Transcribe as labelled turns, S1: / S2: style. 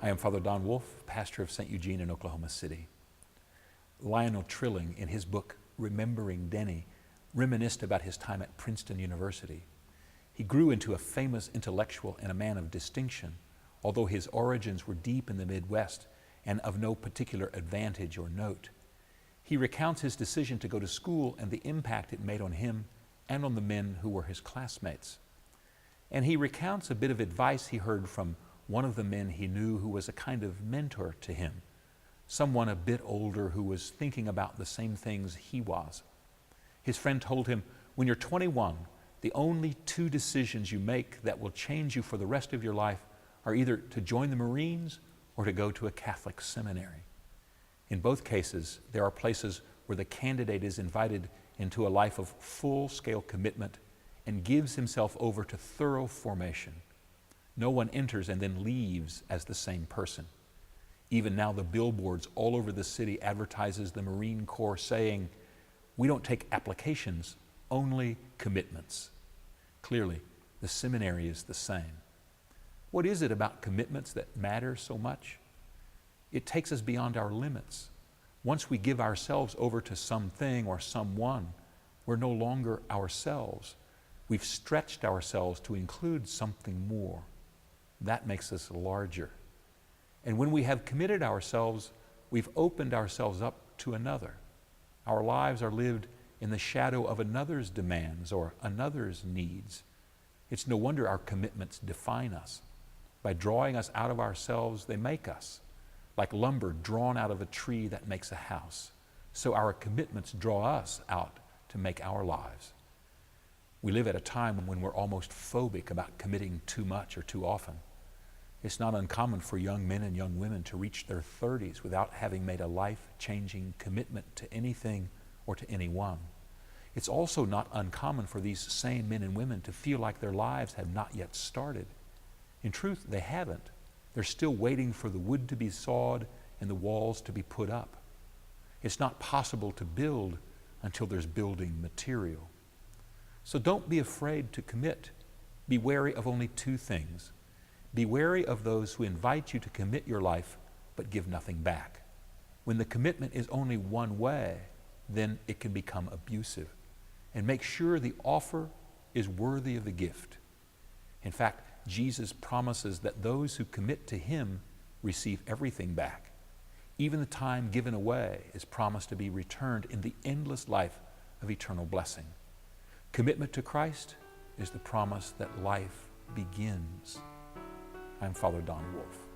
S1: I am Father Don Wolf, pastor of St. Eugene in Oklahoma City. Lionel Trilling, in his book, Remembering Denny, reminisced about his time at Princeton University. He grew into a famous intellectual and a man of distinction, although his origins were deep in the Midwest and of no particular advantage or note. He recounts his decision to go to school and the impact it made on him and on the men who were his classmates. And he recounts a bit of advice he heard from one of the men he knew who was a kind of mentor to him, someone a bit older who was thinking about the same things he was. His friend told him, when you're 21, the only two decisions you make that will change you for the rest of your life are either to join the Marines or to go to a Catholic seminary. In both cases, there are places where the candidate is invited into a life of full-scale commitment and gives himself over to thorough formation. No one enters and then leaves as the same person. Even now, the billboards all over the city advertises the Marine Corps saying, "We don't take applications, only commitments." Clearly, the seminary is the same. What is it about commitments that matters so much? It takes us beyond our limits. Once we give ourselves over to something or someone, we're no longer ourselves. We've stretched ourselves to include something more. That makes us larger. And when we have committed ourselves, we've opened ourselves up to another. Our lives are lived in the shadow of another's demands or another's needs. It's no wonder our commitments define us. By drawing us out of ourselves, they make us. Like lumber drawn out of a tree that makes a house. So our commitments draw us out to make our lives. We live at a time when we're almost phobic about committing too much or too often. It's not uncommon for young men and young women to reach their 30s without having made a life-changing commitment to anything or to anyone. It's also not uncommon for these same men and women to feel like their lives have not yet started. In truth, they haven't. They're still waiting for the wood to be sawed and the walls to be put up. It's not possible to build until there's building material. So don't be afraid to commit. Be wary of only two things. Be wary of those who invite you to commit your life but give nothing back. When the commitment is only one way, then it can become abusive. And make sure the offer is worthy of the gift. In fact, Jesus promises that those who commit to Him receive everything back. Even the time given away is promised to be returned in the endless life of eternal blessing. Commitment to Christ is the promise that life begins. I'm Father Don Wolf.